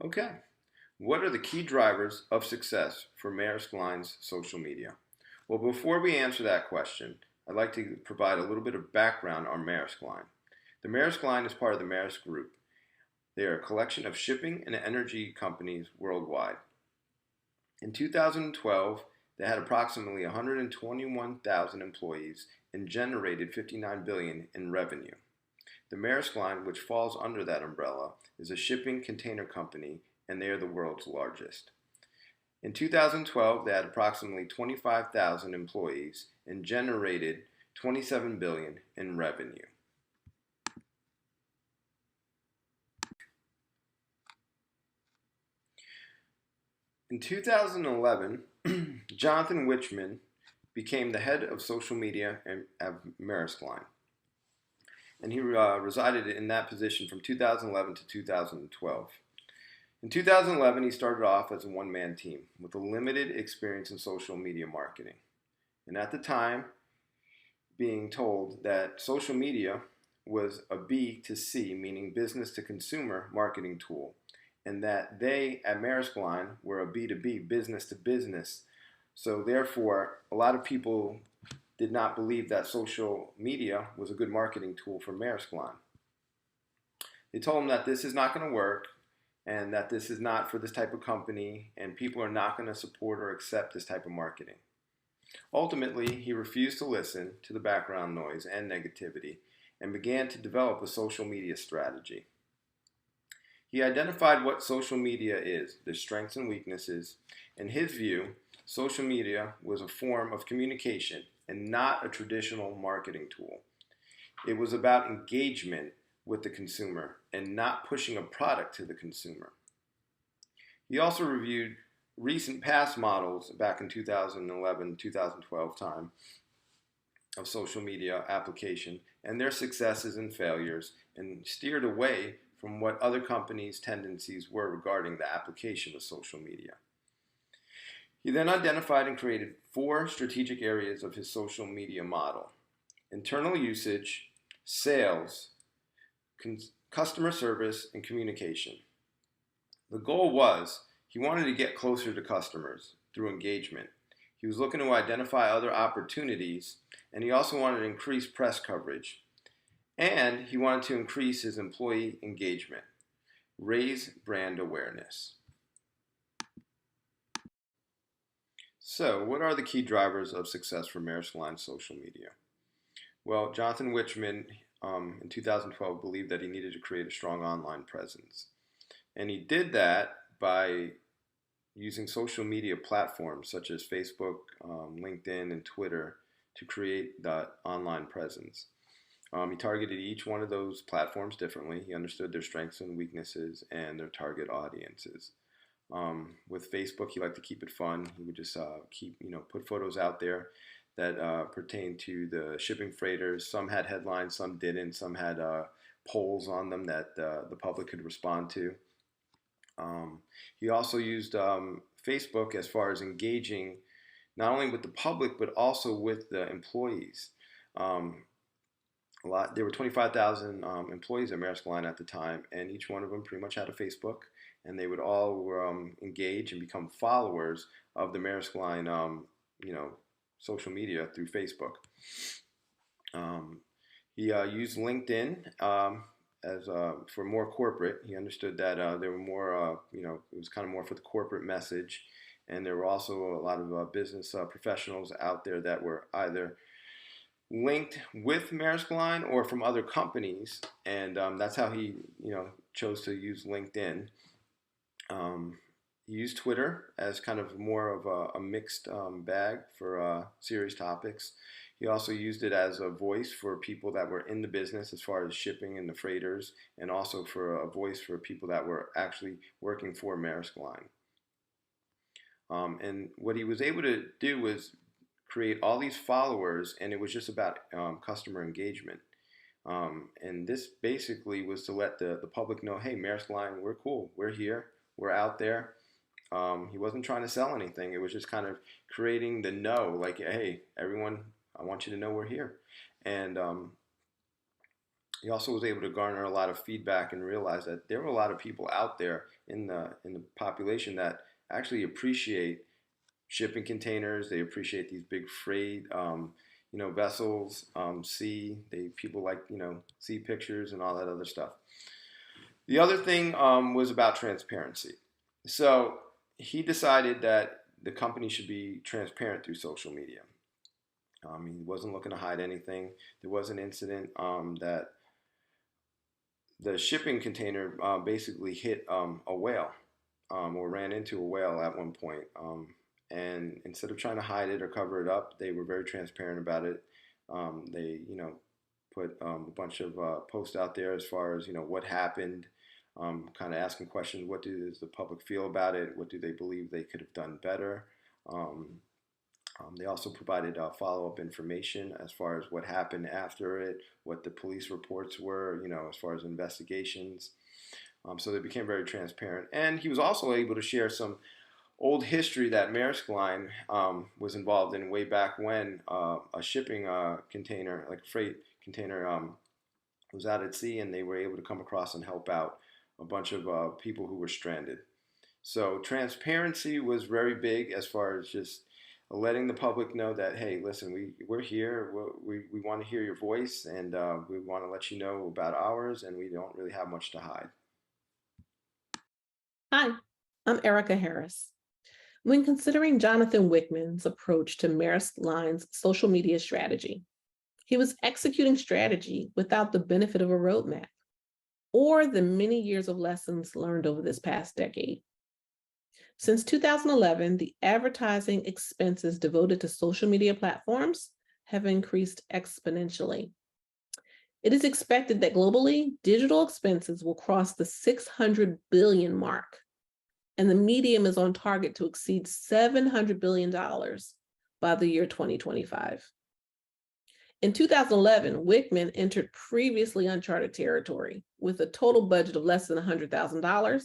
Okay. What are the key drivers of success for Maersk Line's social media? Well, before we answer that question, I'd like to provide a little bit of background on Maersk Line. The Maersk Line is part of the Maersk Group. They are a collection of shipping and energy companies worldwide. In 2012, they had approximately 121,000 employees and generated 59 billion dollars in revenue. The Maersk Line, which falls under that umbrella, is a shipping container company and they are the world's largest. In 2012, they had approximately 25,000 employees and generated 27 billion dollars in revenue. In 2011, Jonathan Wichmann became the head of social media at Maersk Line, and he resided in that position from 2011 to 2012. In 2011, he started off as a one-man team with a limited experience in social media marketing, and at the time, being told that social media was a B to C, meaning business to consumer marketing tool, and that they at Maersk Line were a B2B, business to business. So therefore, a lot of people did not believe that social media was a good marketing tool for Maersk Line. They told him that this is not going to work and that this is not for this type of company and people are not going to support or accept this type of marketing. Ultimately, he refused to listen to the background noise and negativity and began to develop a social media strategy. He identified what social media is, their strengths and weaknesses. In his view, social media was a form of communication and not a traditional marketing tool. It was about engagement with the consumer and not pushing a product to the consumer. He also reviewed recent past models back in 2011-2012 time of social media application and their successes and failures and steered away from what other companies' tendencies were regarding the application of social media. He then identified and created 4 strategic areas of his social media model: internal usage, sales, customer service, and communication. The goal was he wanted to get closer to customers through engagement. He was looking to identify other opportunities, and he also wanted to increase press coverage. And he wanted to increase his employee engagement, raise brand awareness. So, what are the key drivers of success for Maersk Line social media? Well, Jonathan Wichmann in 2012 believed that he needed to create a strong online presence. And he did that by using social media platforms such as Facebook, LinkedIn, and Twitter to create that online presence. He targeted each one of those platforms differently. He understood their strengths and weaknesses and their target audiences. With Facebook, he liked to keep it fun. He would just put photos out there that pertain to the shipping freighters. Some had headlines, some didn't. Some had polls on them that the public could respond to. He also used Facebook as far as engaging not only with the public but also with the employees. There were 25,000 employees at Maersk Line at the time, and each one of them pretty much had a Facebook, and they would all engage and become followers of the Maersk Line, social media through Facebook. He used LinkedIn as for more corporate. He understood that there were more, it was kind of more for the corporate message, and there were also a lot of business professionals out there that were either linked with Maersk Line or from other companies, and that's how he, chose to use LinkedIn. He used Twitter as kind of more of a mixed bag for serious topics. He also used it as a voice for people that were in the business as far as shipping and the freighters, and also for a voice for people that were actually working for Maersk Line. And what he was able to do was create all these followers, and it was just about customer engagement. And this basically was to let the public know, hey, Maersk Line, we're cool, we're here, we're out there. He wasn't trying to sell anything. It was just kind of creating the know, like, hey, everyone, I want you to know we're here. And He also was able to garner a lot of feedback and realize that there were a lot of people out there in the population that actually appreciate shipping containers. They appreciate these big freight, vessels. People like see pictures and all that other stuff. The other thing was about transparency. So he decided that the company should be transparent through social media. He wasn't looking to hide anything. There was an incident that the shipping container basically hit a whale or ran into a whale at one point. And instead of trying to hide it or cover it up, they were very transparent about it. They, put a bunch of posts out there as far as what happened, kind of asking questions. What does the public feel about it? What do they believe they could have done better? They also provided follow-up information as far as what happened after it, what the police reports were, as far as investigations. So they became very transparent. And he was also able to share some old history that Maersk Line was involved in way back when a shipping container, like a freight container, was out at sea, and they were able to come across and help out a bunch of people who were stranded. So transparency was very big as far as just letting the public know that, hey, listen, we're here, we want to hear your voice, and we want to let you know about ours, and we don't really have much to hide. Hi, I'm Erica Harris. When considering Jonathan Wickman's approach to Maersk Line's social media strategy, he was executing strategy without the benefit of a roadmap or the many years of lessons learned over this past decade. Since 2011, the advertising expenses devoted to social media platforms have increased exponentially. It is expected that globally, digital expenses will cross the 600 billion mark, and the medium is on target to exceed $700 billion by the year 2025. In 2011, Wickman entered previously uncharted territory with a total budget of less than $100,000,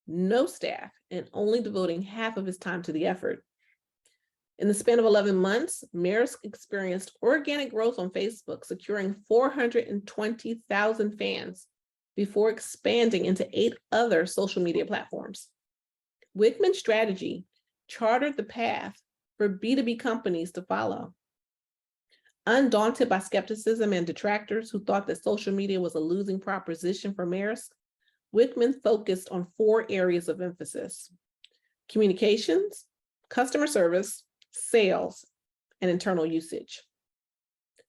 no staff, and only devoting half of his time to the effort. In the span of 11 months, Maersk experienced organic growth on Facebook, securing 420,000 fans before expanding into 8 other social media platforms. Wickman's strategy chartered the path for B2B companies to follow. Undaunted by skepticism and detractors who thought that social media was a losing proposition for Maersk, Wickman focused on 4 areas of emphasis: communications, customer service, sales, and internal usage,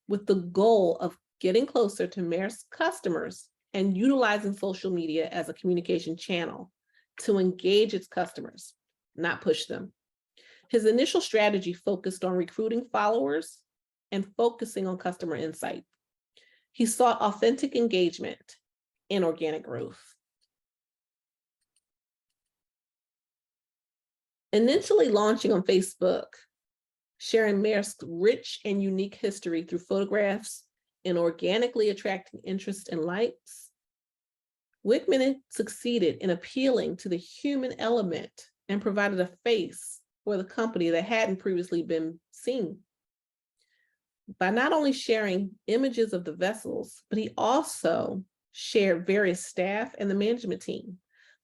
with the goal of getting closer to Maersk customers and utilizing social media as a communication channel to engage its customers, not push them. His initial strategy focused on recruiting followers and focusing on customer insight. He sought authentic engagement and organic growth. Initially launching on Facebook, sharing Maersk's rich and unique history through photographs and organically attracting interest and likes, Wickman succeeded in appealing to the human element and provided a face for the company that hadn't previously been seen. By not only sharing images of the vessels, but he also shared various staff and the management team,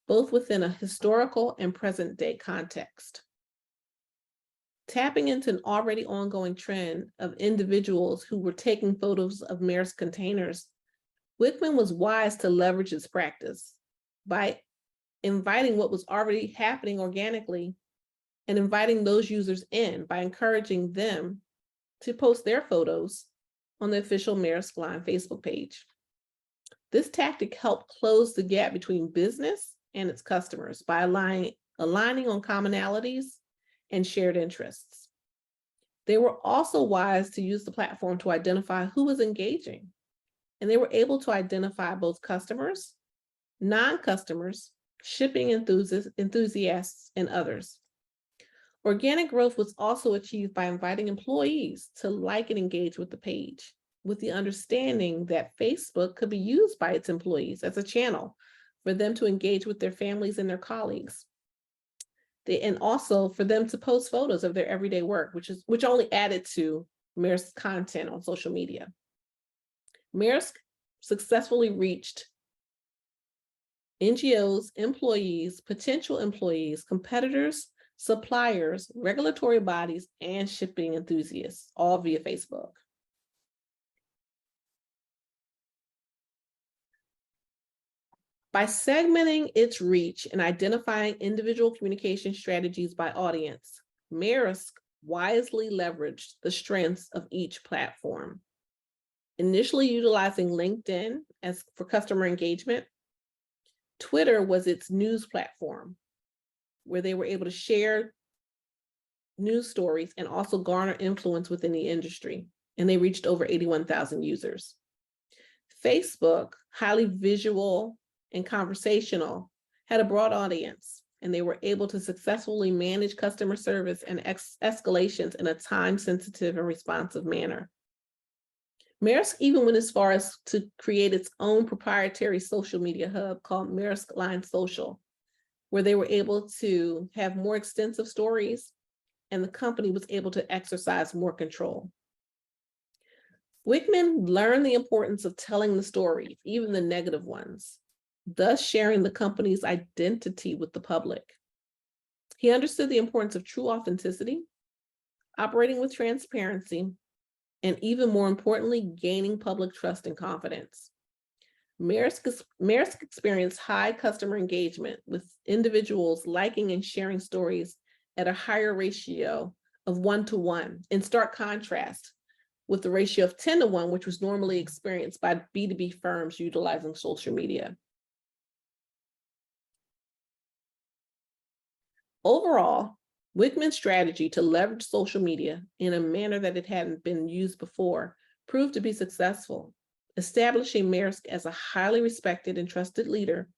both within a historical and present day context. Tapping into an already ongoing trend of individuals who were taking photos of Maersk containers, Wickman was wise to leverage his practice by inviting what was already happening organically and inviting those users in by encouraging them to post their photos on the official Maersk Line Facebook page. This tactic helped close the gap between business and its customers by aligning on commonalities and shared interests. They were also wise to use the platform to identify who was engaging, and they were able to identify both customers, non-customers, shipping enthusiasts, and others. Organic growth was also achieved by inviting employees to like and engage with the page, with the understanding that Facebook could be used by its employees as a channel for them to engage with their families and their colleagues. And also for them to post photos of their everyday work, which only added to Maersk's content on social media. Maersk successfully reached NGOs, employees, potential employees, competitors, suppliers, regulatory bodies, and shipping enthusiasts, all via Facebook. By segmenting its reach and identifying individual communication strategies by audience, Maersk wisely leveraged the strengths of each platform. Initially utilizing LinkedIn for customer engagement, Twitter was its news platform, where they were able to share news stories and also garner influence within the industry. And they reached over 81,000 users. Facebook, highly visual and conversational, had a broad audience, and they were able to successfully manage customer service and escalations in a time-sensitive and responsive manner. Maersk even went as far as to create its own proprietary social media hub called Maersk Line Social, where they were able to have more extensive stories, and the company was able to exercise more control. Wickman learned the importance of telling the stories, even the negative ones, thus sharing the company's identity with the public. He understood the importance of true authenticity, operating with transparency, and even more importantly, gaining public trust and confidence. Maersk experienced high customer engagement, with individuals liking and sharing stories at a higher ratio of 1-to-1, in stark contrast with the ratio of 10-to-1, which was normally experienced by B2B firms utilizing social media. Overall, Wickman's strategy to leverage social media in a manner that it hadn't been used before proved to be successful, establishing Maersk as a highly respected and trusted leader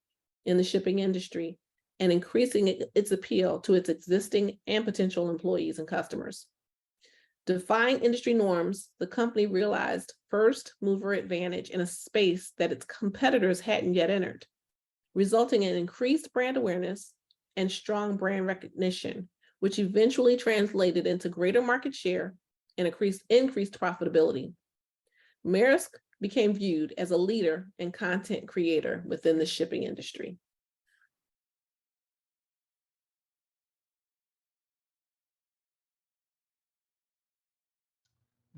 in the shipping industry and increasing its appeal to its existing and potential employees and customers. Defying industry norms, the company realized first mover advantage in a space that its competitors hadn't yet entered, resulting in increased brand awareness and strong brand recognition, which eventually translated into greater market share and increased profitability. Maersk became viewed as a leader and content creator within the shipping industry.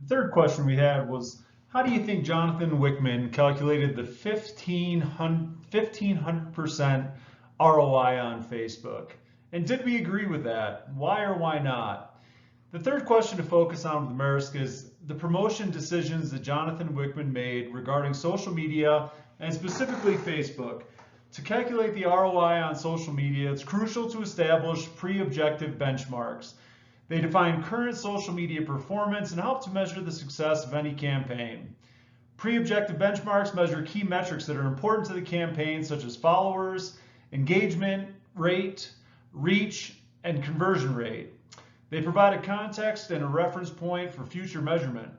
The third question we had was, how do you think Jonathan Wickman calculated the 1500% ROI on Facebook? And did we agree with that? Why or why not? The third question to focus on with Maersk is the promotion decisions that Jonathan Wickman made regarding social media and specifically Facebook. To calculate the ROI on social media, it's crucial to establish pre-objective benchmarks. They define current social media performance and help to measure the success of any campaign. Pre-objective benchmarks measure key metrics that are important to the campaign, such as followers, engagement rate, reach, and conversion rate. They provide a context and a reference point for future measurement.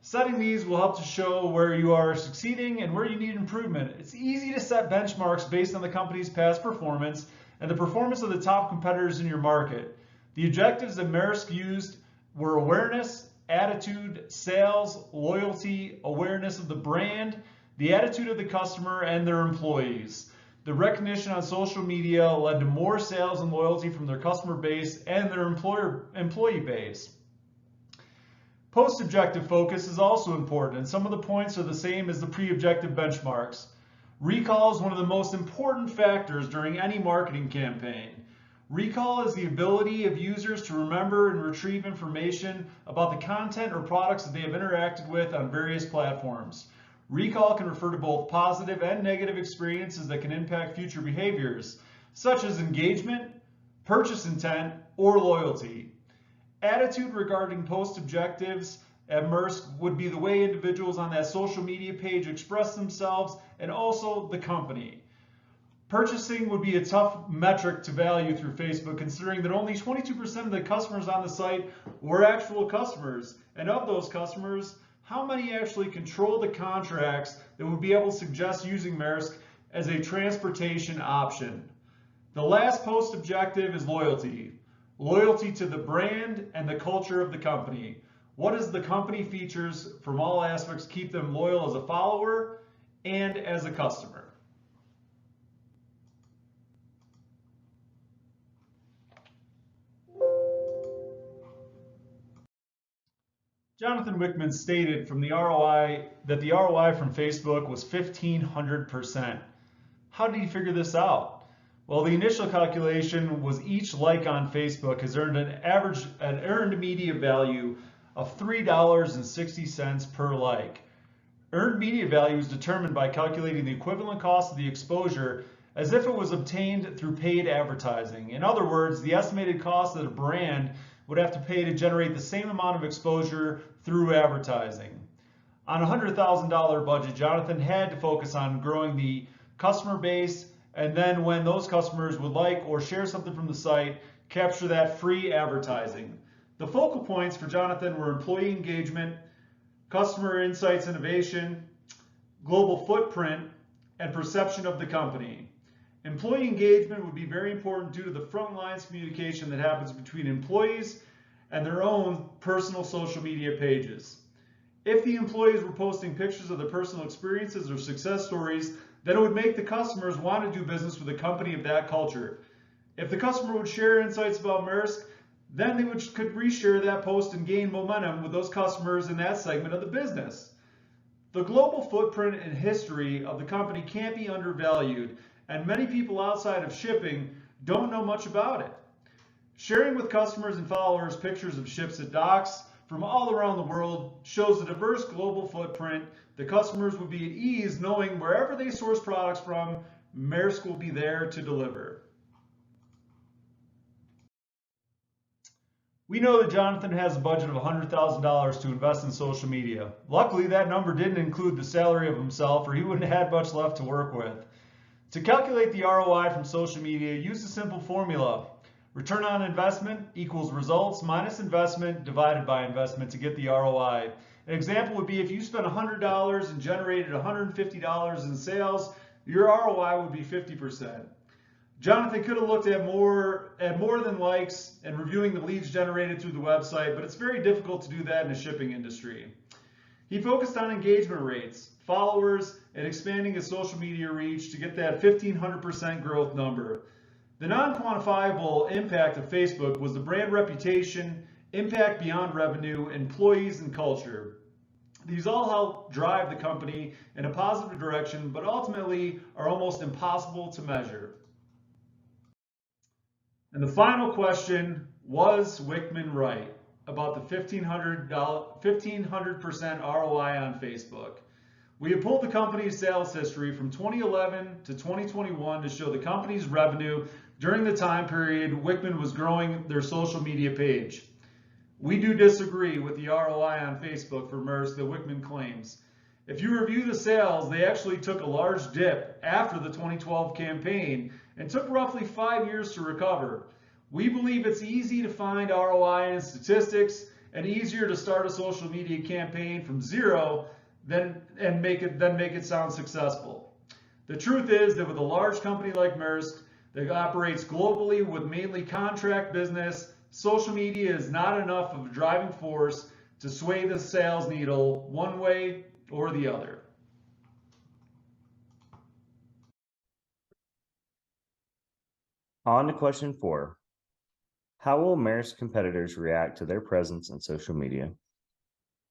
Setting these will help to show where you are succeeding and where you need improvement. It's easy to set benchmarks based on the company's past performance and the performance of the top competitors in your market. The objectives that Maersk used were awareness, attitude, sales, loyalty, awareness of the brand, the attitude of the customer, and their employees. The recognition on social media led to more sales and loyalty from their customer base and their employee base. Post-objective focus is also important, and some of the points are the same as the pre-objective benchmarks. Recall is one of the most important factors during any marketing campaign. Recall is the ability of users to remember and retrieve information about the content or products that they have interacted with on various platforms. Recall can refer to both positive and negative experiences that can impact future behaviors, such as engagement, purchase intent, or loyalty. Attitude regarding post objectives at Maersk would be the way individuals on that social media page express themselves and also the company. Purchasing would be a tough metric to value through Facebook, considering that only 22% of the customers on the site were actual customers. And of those customers, how many actually control the contracts that would be able to suggest using Maersk as a transportation option? The last post objective is loyalty. Loyalty to the brand and the culture of the company. What is the company features from all aspects keep them loyal as a follower and as a customer. Jonathan Wickman stated from the ROI that the ROI from Facebook was 1,500%. How did he figure this out? Well, the initial calculation was each like on Facebook has earned an earned media value of $3.60 per like. Earned media value is determined by calculating the equivalent cost of the exposure as if it was obtained through paid advertising. In other words, the estimated cost that a brand would have to pay to generate the same amount of exposure through advertising. On a $100,000 budget, Jonathan had to focus on growing the customer base, and then when those customers would like or share something from the site, capture that free advertising. The focal points for Jonathan were employee engagement, customer insights innovation, global footprint, and perception of the company. Employee engagement would be very important due to the front lines communication that happens between employees and their own personal social media pages. If the employees were posting pictures of their personal experiences or success stories, then it would make the customers want to do business with a company of that culture. If the customer would share insights about Maersk, then they could reshare that post and gain momentum with those customers in that segment of the business. The global footprint and history of the company can't be undervalued, and many people outside of shipping don't know much about it. Sharing with customers and followers pictures of ships at docks from all around the world shows a diverse global footprint. The customers would be at ease knowing wherever they source products from, Maersk will be there to deliver. We know that Jonathan has a budget of $100,000 to invest in social media. Luckily, that number didn't include the salary of himself, or he wouldn't have had much left to work with. To calculate the ROI from social media, use a simple formula. Return on investment equals results minus investment divided by investment to get the ROI. An example would be if you spent $100 and generated $150 in sales, your ROI would be 50%. Jonathan could have looked at more than likes and reviewing the leads generated through the website, but it's very difficult to do that in the shipping industry. He focused on engagement rates, followers, and expanding his social media reach to get that 1,500% growth number. The non-quantifiable impact of Facebook was the brand reputation, impact beyond revenue, employees, and culture. These all help drive the company in a positive direction, but ultimately are almost impossible to measure. And the final question, was Wickman right about the 1,500% ROI on Facebook? We have pulled the company's sales history from 2011 to 2021 to show the company's revenue during the time period Wickman was growing their social media page. We do disagree with the ROI on Facebook for Maersk that Wickman claims. If you review the sales, they actually took a large dip after the 2012 campaign and took roughly 5 years to recover. We believe it's easy to find ROI in statistics and easier to start a social media campaign from zero than make it sound successful. The truth is that with a large company like Maersk that operates globally with mainly contract business, social media is not enough of a driving force to sway the sales needle one way or the other. On to question 4. How will Maersk competitors react to their presence in social media?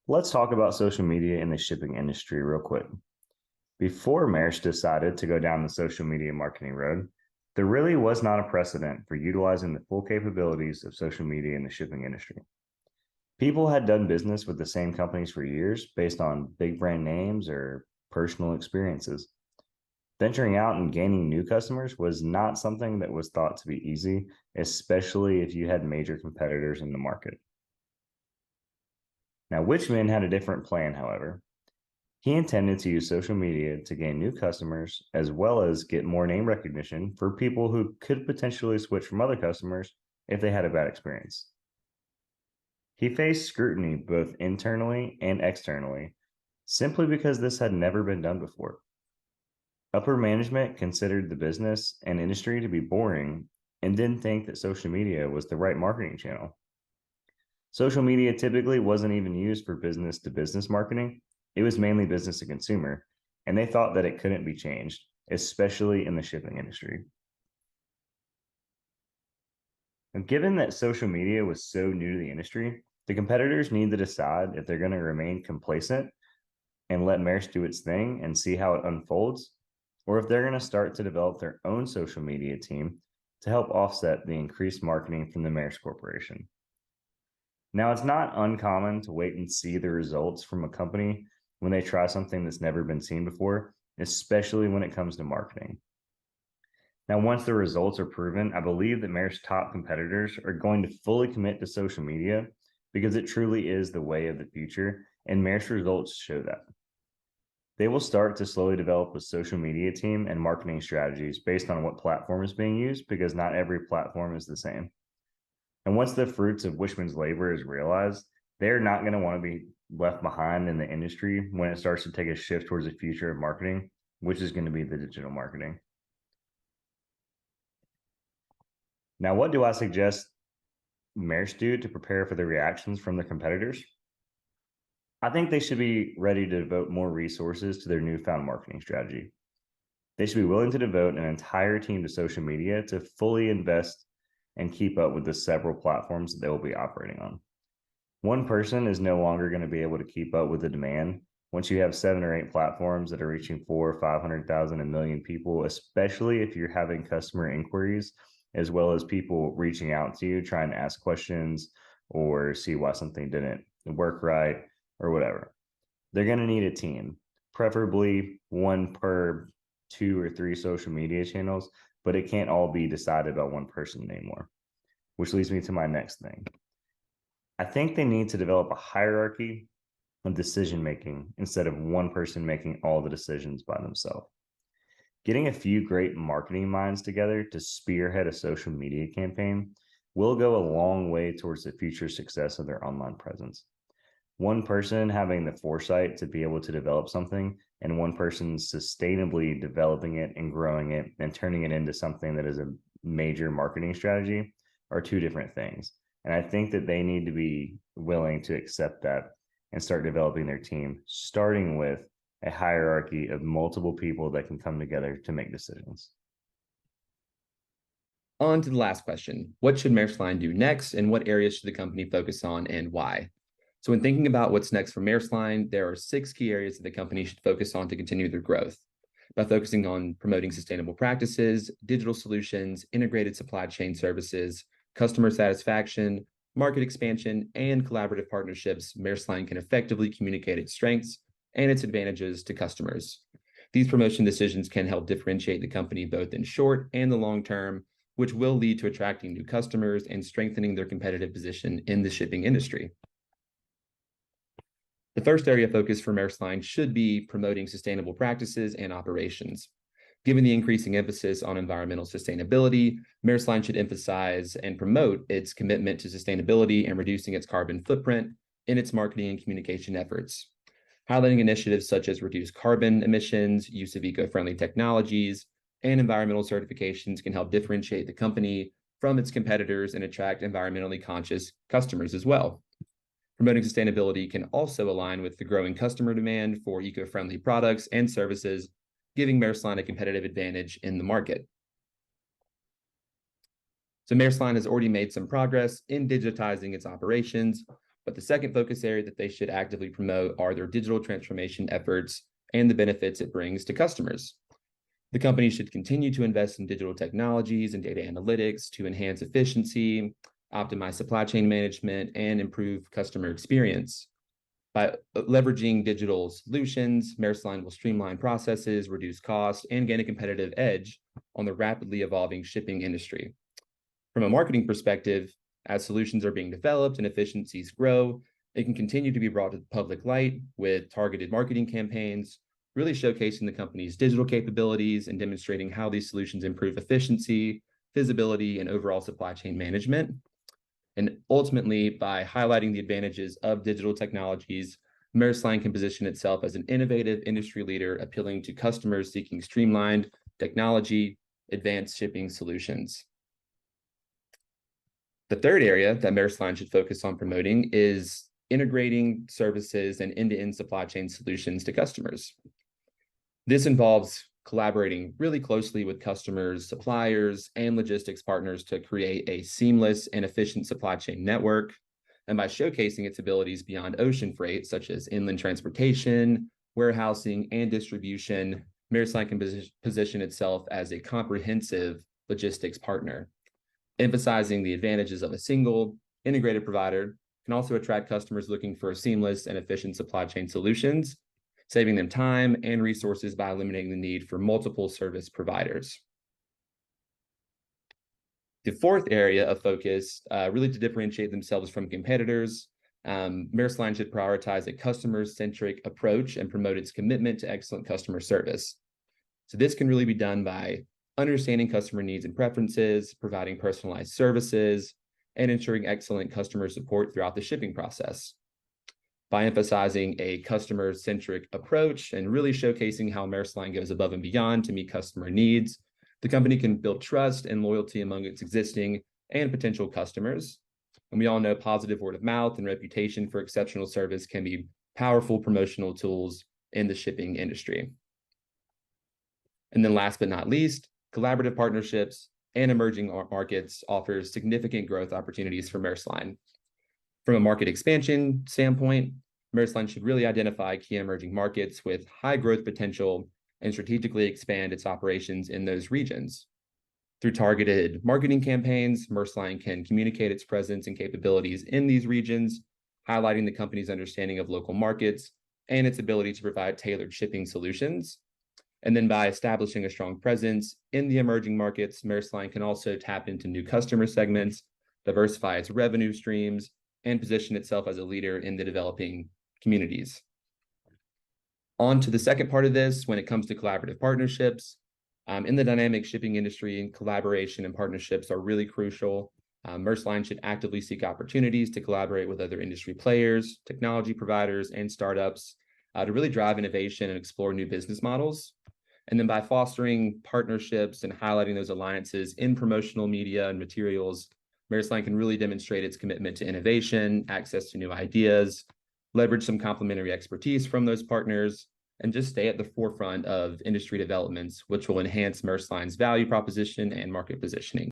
Let's talk about social media in the shipping industry real quick. Before Maersk decided to go down the social media marketing road, there really was not a precedent for utilizing the full capabilities of social media in the shipping industry. People had done business with the same companies for years based on big brand names or personal experiences. Venturing out and gaining new customers was not something that was thought to be easy, especially if you had major competitors in the market. Now, Wickman had a different plan, however. He intended to use social media to gain new customers as well as get more name recognition for people who could potentially switch from other customers if they had a bad experience. He faced scrutiny both internally and externally, simply because this had never been done before. Upper management considered the business and industry to be boring and didn't think that social media was the right marketing channel. Social media typically wasn't even used for business-to-business marketing. It was mainly business to consumer, and they thought that it couldn't be changed, especially in the shipping industry. And given that social media was so new to the industry, the competitors need to decide if they're going to remain complacent and let Maersk do its thing and see how it unfolds, or if they're going to start to develop their own social media team to help offset the increased marketing from the Maersk Corporation. Now, it's not uncommon to wait and see the results from a company when they try something that's never been seen before, especially when it comes to marketing. Now, once the results are proven, I believe that Maersk's top competitors are going to fully commit to social media because it truly is the way of the future, and Maersk's results show that. They will start to slowly develop a social media team and marketing strategies based on what platform is being used, because not every platform is the same. And once the fruits of Wishman's labor is realized, they're not going to want to be left behind in the industry when it starts to take a shift towards the future of marketing, which is going to be the digital marketing. Now, what do I suggest Maersk do to prepare for the reactions from their competitors? I think they should be ready to devote more resources to their newfound marketing strategy. They should be willing to devote an entire team to social media to fully invest and keep up with the several platforms that they will be operating on. One person is no longer going to be able to keep up with the demand once you have 7 or 8 platforms that are reaching 400,000, 500,000, a million people, especially if you're having customer inquiries, as well as people reaching out to you, trying to ask questions or see why something didn't work right or whatever. They're going to need a team, preferably 1 per 2 or 3 social media channels, but it can't all be decided by one person anymore, which leads me to my next thing. I think they need to develop a hierarchy of decision-making instead of one person making all the decisions by themselves. Getting a few great marketing minds together to spearhead a social media campaign will go a long way towards the future success of their online presence. One person having the foresight to be able to develop something, and one person sustainably developing it and growing it and turning it into something that is a major marketing strategy are 2 different things. And I think that they need to be willing to accept that and start developing their team, starting with a hierarchy of multiple people that can come together to make decisions. On to the last question. What should Maersk Line do next, and what areas should the company focus on, and why? So when thinking about what's next for Maersk Line, there are 6 key areas that the company should focus on to continue their growth. By focusing on promoting sustainable practices, digital solutions, integrated supply chain services, customer satisfaction, market expansion, and collaborative partnerships, Maersk Line can effectively communicate its strengths and its advantages to customers. These promotion decisions can help differentiate the company both in short and the long term, which will lead to attracting new customers and strengthening their competitive position in the shipping industry. The first area of focus for Maersk Line should be promoting sustainable practices and operations. Given the increasing emphasis on environmental sustainability, Maersk Line should emphasize and promote its commitment to sustainability and reducing its carbon footprint in its marketing and communication efforts. Highlighting initiatives such as reduced carbon emissions, use of eco-friendly technologies, and environmental certifications can help differentiate the company from its competitors and attract environmentally conscious customers as well. Promoting sustainability can also align with the growing customer demand for eco-friendly products and services, giving Maersk Line a competitive advantage in the market. So Maersk Line has already made some progress in digitizing its operations, but the second focus area that they should actively promote are their digital transformation efforts and the benefits it brings to customers. The company should continue to invest in digital technologies and data analytics to enhance efficiency, optimize supply chain management, and improve customer experience. By leveraging digital solutions, Maersk Line will streamline processes, reduce costs, and gain a competitive edge on the rapidly evolving shipping industry. From a marketing perspective, as solutions are being developed and efficiencies grow, they can continue to be brought to the public light with targeted marketing campaigns, really showcasing the company's digital capabilities and demonstrating how these solutions improve efficiency, visibility, and overall supply chain management. And ultimately, by highlighting the advantages of digital technologies, Maersk Line can position itself as an innovative industry leader, appealing to customers seeking streamlined technology, advanced shipping solutions. The third area that Maersk Line should focus on promoting is integrating services and end-to-end supply chain solutions to customers. This involves collaborating really closely with customers, suppliers, and logistics partners to create a seamless and efficient supply chain network. And by showcasing its abilities beyond ocean freight, such as inland transportation, warehousing, and distribution, Maersk Line can position itself as a comprehensive logistics partner. Emphasizing the advantages of a single integrated provider can also attract customers looking for seamless and efficient supply chain solutions, saving them time and resources by eliminating the need for multiple service providers. The fourth area of focus, really to differentiate themselves from competitors, Maersk Line should prioritize a customer-centric approach and promote its commitment to excellent customer service. So this can really be done by understanding customer needs and preferences, providing personalized services, and ensuring excellent customer support throughout the shipping process. By emphasizing a customer-centric approach and really showcasing how Maersk Line goes above and beyond to meet customer needs, the company can build trust and loyalty among its existing and potential customers. And we all know positive word of mouth and reputation for exceptional service can be powerful promotional tools in the shipping industry. And then last but not least, collaborative partnerships and emerging markets offer significant growth opportunities for Maersk Line. From a market expansion standpoint, Maersk Line should really identify key emerging markets with high growth potential and strategically expand its operations in those regions. Through targeted marketing campaigns, Maersk Line can communicate its presence and capabilities in these regions, highlighting the company's understanding of local markets and its ability to provide tailored shipping solutions. And then by establishing a strong presence in the emerging markets, Maersk Line can also tap into new customer segments, diversify its revenue streams, and position itself as a leader in the developing communities. On to the second part of this, when it comes to collaborative partnerships. In the dynamic shipping industry, collaboration and partnerships are really crucial. Maersk Line should actively seek opportunities to collaborate with other industry players, technology providers, and startups to really drive innovation and explore new business models. And then by fostering partnerships and highlighting those alliances in promotional media and materials, Maersk Line can really demonstrate its commitment to innovation, access to new ideas, leverage some complementary expertise from those partners, and just stay at the forefront of industry developments, which will enhance Maersk Line's value proposition and market positioning.